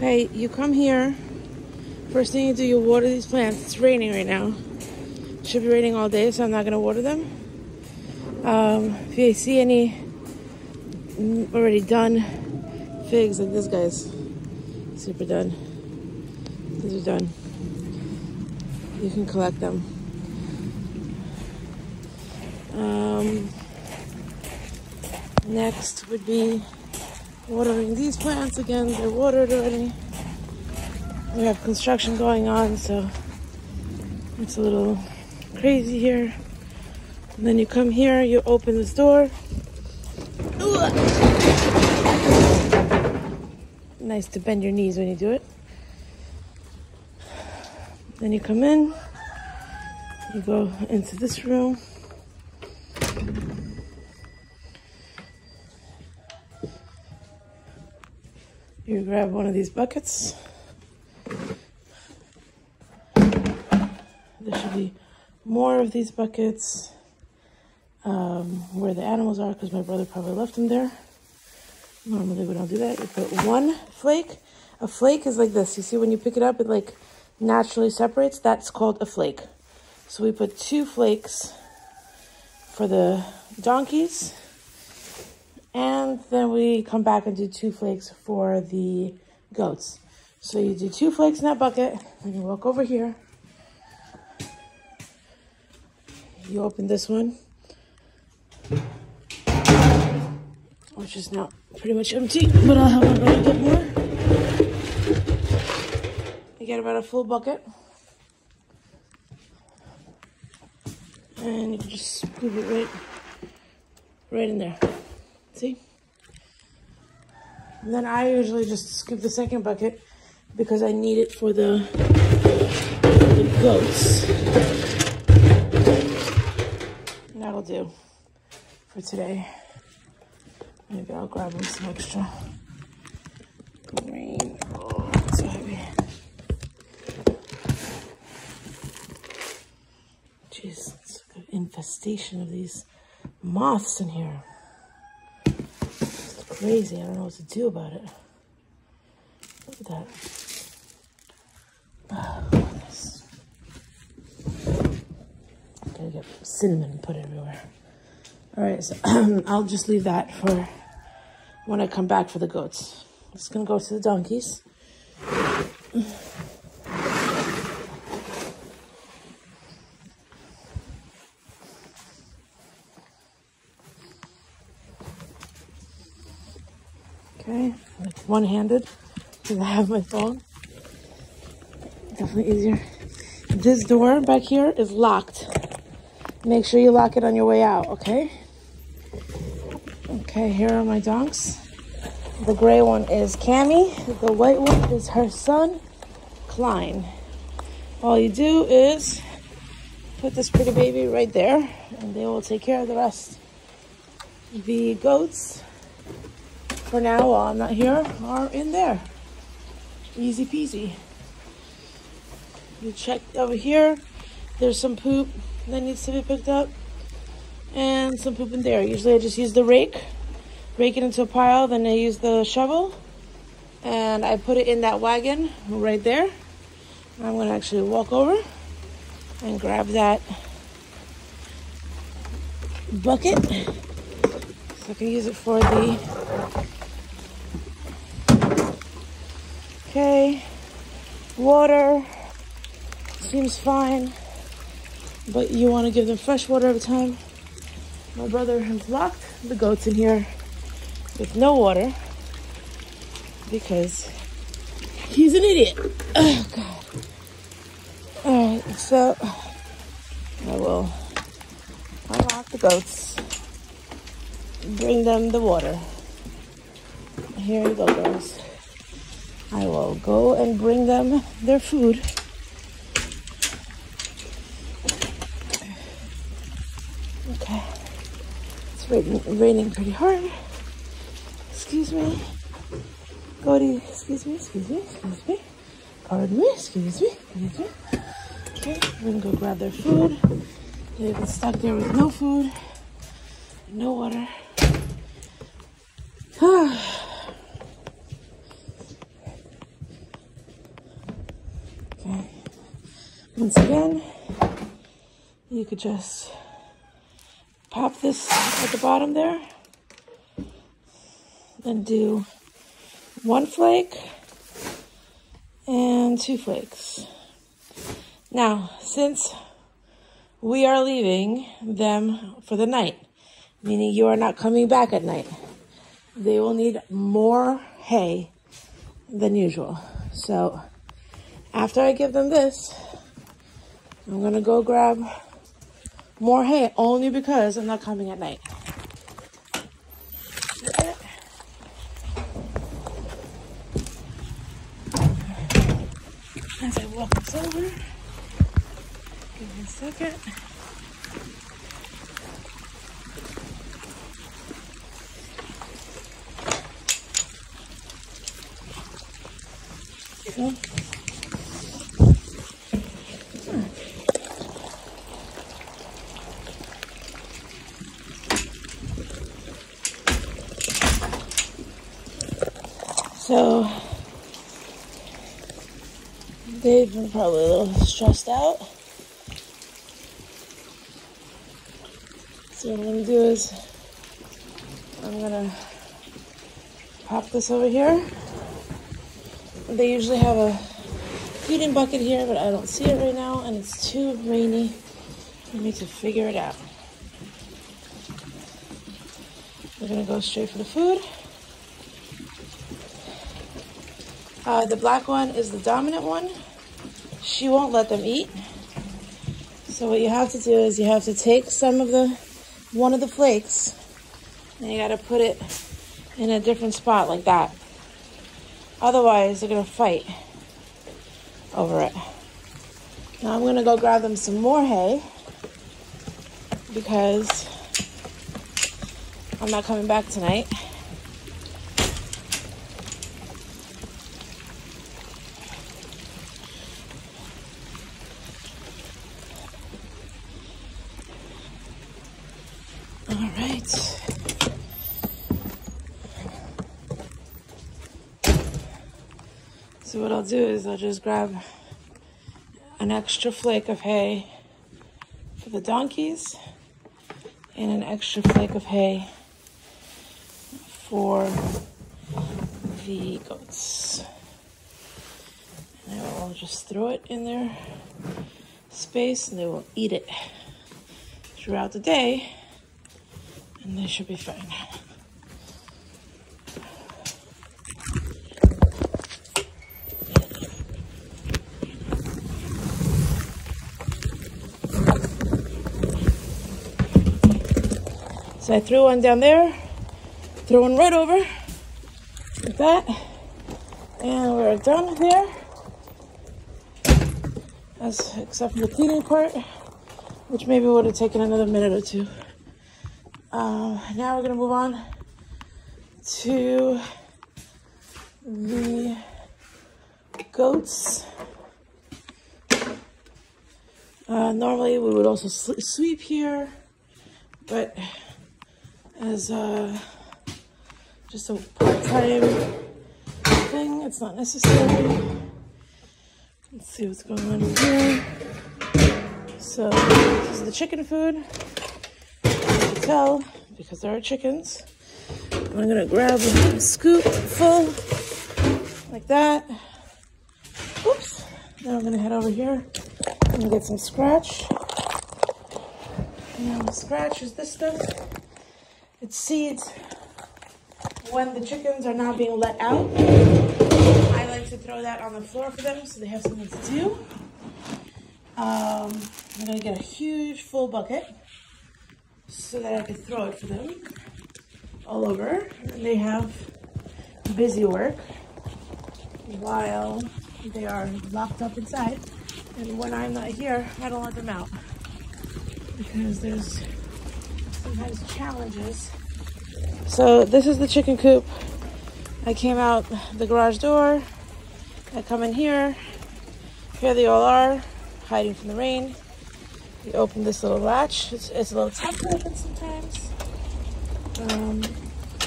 Okay, you come here. First thing you do, you water these plants. It's raining right now. It should be raining all day, so I'm not going to water them. If you see any already done figs, like this guy's super done. These are done. You can collect them. Next would be watering these plants again. They're watered already. We have construction going on, so it's a little crazy here. And then you come here, you open this door. Nice to bend your knees when you do it. Then you come in, you go into this room. You grab one of these buckets. There should be more of these buckets where the animals are, because my brother probably left them there. Normally we don't do that. You put one flake. A flake is like this. You see when you pick it up, it like naturally separates. That's called a flake. So we put 2 flakes for the donkeys. And then we come back and do 2 flakes for the goats. So you do 2 flakes in that bucket, and you walk over here. You open this one, which is now pretty much empty, but I'll have my brother get more. You get about a full bucket. And you can just scoop it right in there. See? And then I usually just scoop the second bucket because I need it for the goats. And that'll do for today. Maybe I'll grab them some extra green. Oh, it's so heavy. Jeez, it's like an infestation of these moths in here. Crazy. I don't know what to do about it. Look at that. Oh, goodness. Gotta get cinnamon put everywhere. Alright, so I'll just leave that for when I come back for the goats. I'm just gonna go to the donkeys. Okay, like one-handed because I have my phone. Definitely easier. This door back here is locked. Make sure you lock it on your way out, okay? Okay, here are my donks. The gray one is Cammy. The white one is her son, Klein. All you do is put this pretty baby right there, and they will take care of the rest. The goats, for now, while I'm not here, are in there. Easy peasy. You check over here. There's some poop that needs to be picked up. And some poop in there. Usually I just use the rake it into a pile. Then I use the shovel. And I put it in that wagon right there. I'm going to actually walk over and grab that bucket. So I can use it for the... Okay, water seems fine, but you want to give them fresh water every time. My brother has locked the goats in here with no water because he's an idiot. Oh, God. All right, so I will unlock the goats, bring them the water. Here you go, girls. I will go and bring them their food. Okay. It's raining pretty hard. Excuse me. Cody, excuse me. Pardon me, excuse me. Okay, we're gonna go grab their food. They've been stuck there with no food, no water. Once again, you could just pop this at the bottom there and do 1 flake and 2 flakes. Now, since we are leaving them for the night, meaning you are not coming back at night, they will need more hay than usual. So after I give them this, I'm gonna go grab more hay only because I'm not coming at night. Okay. As I walk this over, give me a second. Okay. So they've been probably a little stressed out. So what I'm gonna do is I'm gonna pop this over here. They usually have a feeding bucket here, but I don't see it right now, and it's too rainy for me to figure it out. We're gonna go straight for the food. The black one is the dominant one. She won't let them eat. So what you have to do is you have to take one of the flakes, and you gotta put it in a different spot like that. Otherwise, they're gonna fight over it. Now I'm gonna go grab them some more hay because I'm not coming back tonight. All right. So what I'll do is I'll just grab an extra flake of hay for the donkeys and an extra flake of hay for the goats. And I will just throw it in their space and they will eat it throughout the day and they should be fine. So I threw one down there, throw one right over, like that, and we're done there. Except for the cleaning part, which maybe would have taken another minute or two. Now we're gonna move on to the goats. Normally we would also sweep here, but as just a part-time thing, it's not necessary. Let's see what's going on here. So this is the chicken food. You can tell because there are chickens. I'm gonna grab a scoop full like that. Oops. Now I'm gonna head over here and get some scratch. Now the scratch is this stuff. It's seeds. When the chickens are not being let out, I like to throw that on the floor for them so they have something to do. I'm gonna get a huge full bucket so that I can throw it for them all over. And they have busy work while they are locked up inside. And when I'm not here, I don't let them out because there's sometimes challenges. So this is the chicken coop. I came out the garage door. I come in here. Here they all are, hiding from the rain. You open this little latch. It's a little tough to open sometimes.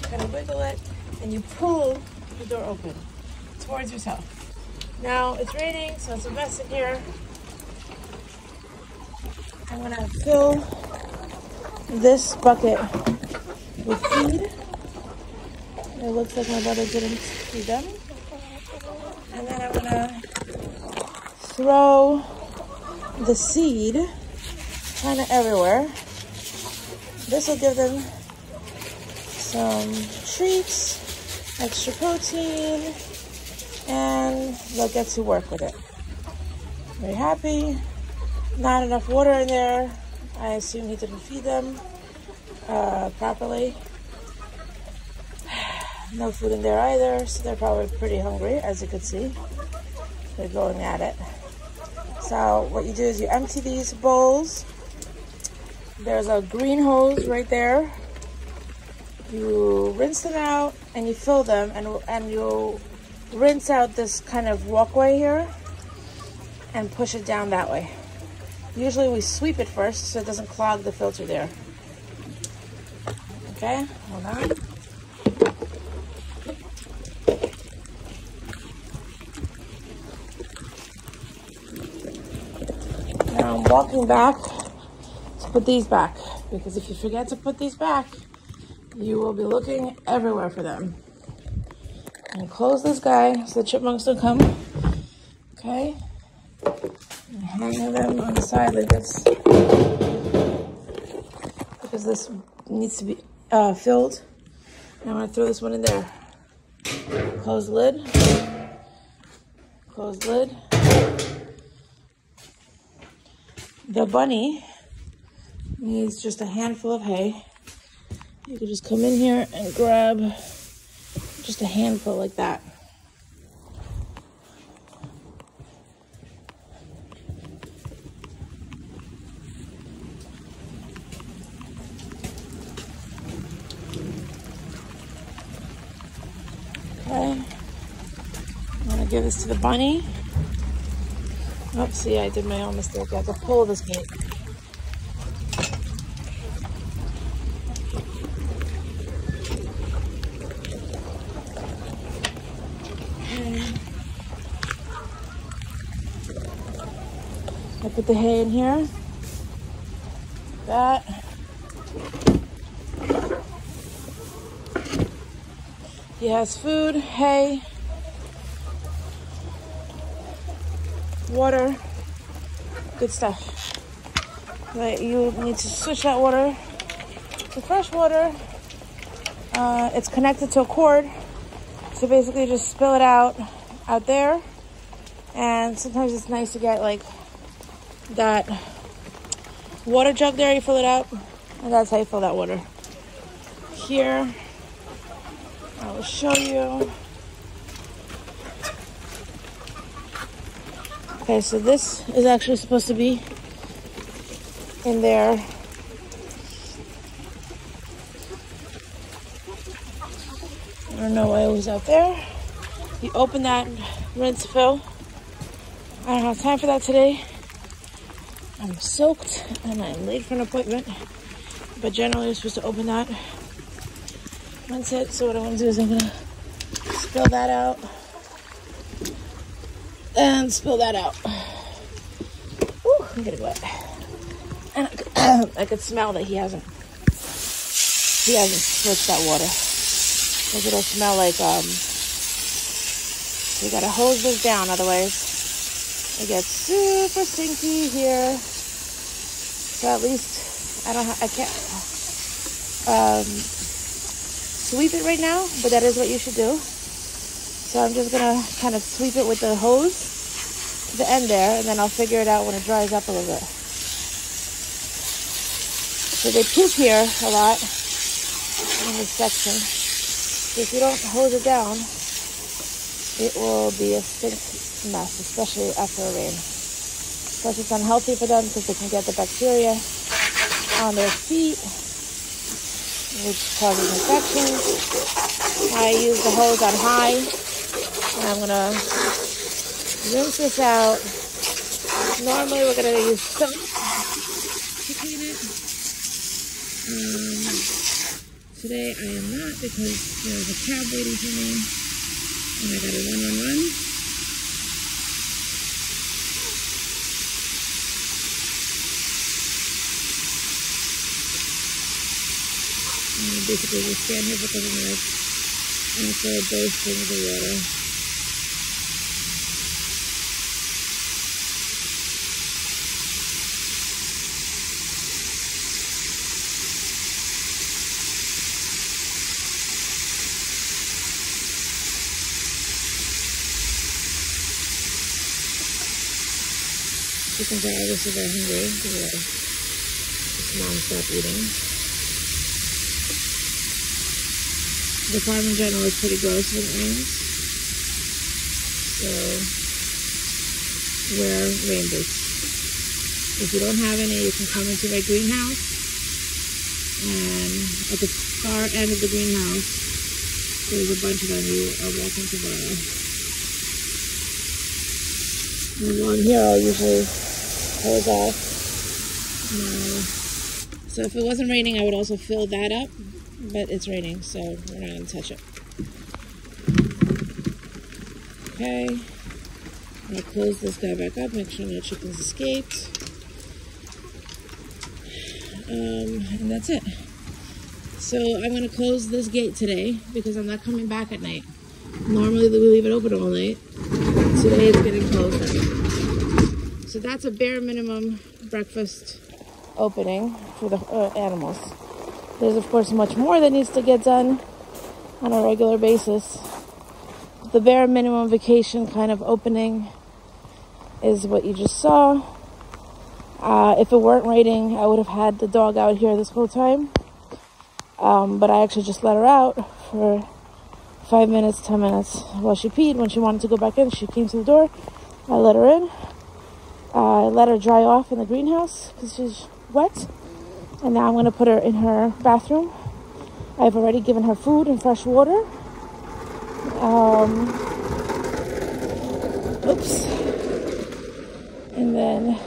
Kind of wiggle it, and you pull the door open towards yourself. Now it's raining, so it's a mess in here. I'm gonna fill this bucket with feed. It looks like my brother didn't feed them. And then I'm gonna throw the seed kind of everywhere. This will give them some treats, extra protein, and they'll get to work with it. Very happy. Not enough water in there. I assume he didn't feed them properly. No food in there either, so they're probably pretty hungry, as you can see. They're going at it. So what you do is you empty these bowls. There's a green hose right there. You rinse them out and you fill them, and you rinse out this kind of walkway here and push it down that way. Usually we sweep it first so it doesn't clog the filter there. Okay, hold on. Now I'm walking back to put these back, because if you forget to put these back, you will be looking everywhere for them. And close this guy so the chipmunks don't come. Okay. And hang them on the side like this, because this needs to be filled. And I'm gonna throw this one in there. Close the lid. Close the lid. The bunny needs just a handful of hay. You can just come in here and grab just a handful like that. Okay. I'm gonna give this to the bunny. Oh, see, I did my own mistake. I have to pull this gate. I put the hay in here. That. He has food, hay, water, good stuff. But you need to switch that water to fresh water. It's connected to a cord, so basically just spill it out there. And sometimes it's nice to get like that water jug there. You fill it up, and that's how you fill that water. Here, I will show you. Okay, so this is actually supposed to be in there. I don't know why it was out there. You open that, rinse, fill. I don't have time for that today. I'm soaked and I'm late for an appointment. But generally you're supposed to open that, rinse it. So what I want to do is I'm going to spill that out. And spill that out. Ooh, I'm getting wet. And I could smell that he hasn't switched that water. Like it'll smell like, we gotta hose this down, otherwise it gets super stinky here. So at least I can't sweep it right now, but that is what you should do. So I'm just gonna kind of sweep it with the hose to the end there, and then I'll figure it out when it dries up a little bit. So they poop here a lot in this section. So if you don't hose it down, it will be a stink mess, especially after a rain. Plus it's unhealthy for them because they can get the bacteria on their feet, which causes infections. I use the hose on high. And I'm gonna rinse this out. Normally we're gonna use soap to clean it. Today I am not, because there's a cab waiting for me and I gotta run. basically just stand here for a couple minutes and start bursting the water. Chickens are obviously very hungry because they're just non-stop eating. The farm in general is pretty gross when it rains, so wear rain boots. If you don't have any, you can come into my greenhouse, and at the far end of the greenhouse, there's a bunch of them you are welcome to borrow. And along here, I'll usually hose off. So if it wasn't raining, I would also fill that up, but it's raining, so we're not going to touch it. Okay, I'm going to close this guy back up, make sure no chickens escaped. And that's it. So I'm going to close this gate today because I'm not coming back at night. Normally we leave it open all night. Today it's getting closed now. So that's a bare minimum breakfast opening for the animals. There's of course much more that needs to get done on a regular basis. The bare minimum vacation kind of opening is what you just saw. If it weren't raining, I would have had the dog out here this whole time. But I actually just let her out for 5 minutes, 10 minutes while she peed. When she wanted to go back in, she came to the door. I let her in. I let her dry off in the greenhouse because she's wet. And now I'm going to put her in her bathroom. I've already given her food and fresh water. Oops. And then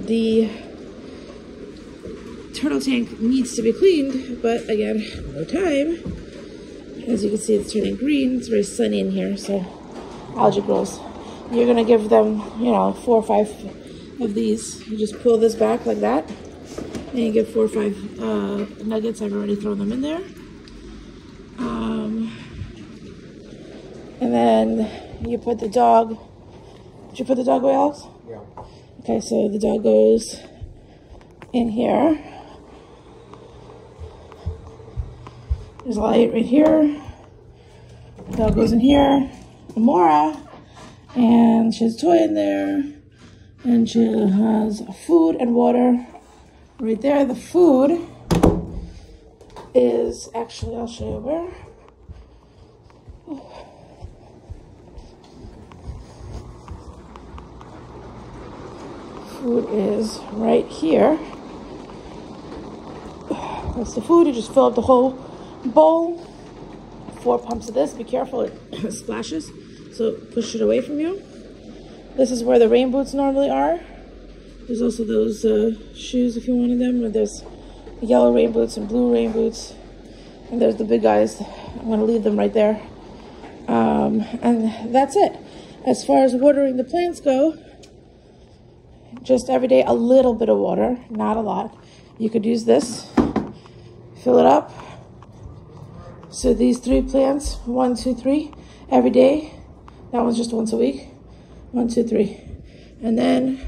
the turtle tank needs to be cleaned, but again, no time. As you can see, it's turning green. It's very sunny in here, so algae grows. You're gonna give them, 4 or 5 of these. You just pull this back like that, and you get 4 or 5 nuggets. I've already thrown them in there. And then you put the dog. Did you put the dog away, Alex? Yeah. Okay, so the dog goes in here. There's a light right here. The dog goes in here. Amora. And she has a toy in there. And she has food and water right there. The food is actually, I'll show you where. Food is right here. That's the food. You just fill up the whole bowl. 4 pumps of this. Be careful, it splashes. So push it away from you. This is where the rain boots normally are. There's also those shoes if you wanted them. Where there's yellow rain boots and blue rain boots. And there's the big guys. I'm going to leave them right there. And that's it. As far as watering the plants go, just every day a little bit of water, not a lot. You could use this, fill it up. So these 3 plants, 1, 2, 3, every day. That one's just once a week. 1, 2, 3. And then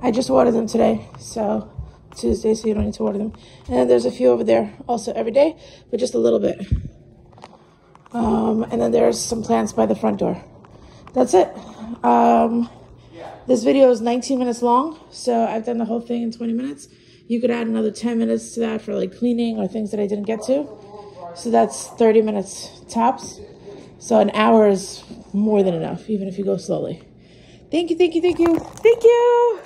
I just watered them today, so Tuesday, so you don't need to water them. And then there's a few over there also every day, but just a little bit. And then there's some plants by the front door. That's it. This video is 19 minutes long, so I've done the whole thing in 20 minutes. You could add another 10 minutes to that for like cleaning or things that I didn't get to. So that's 30 minutes tops. So an hour is more than enough, even if you go slowly. Thank you, thank you, thank you. Thank you.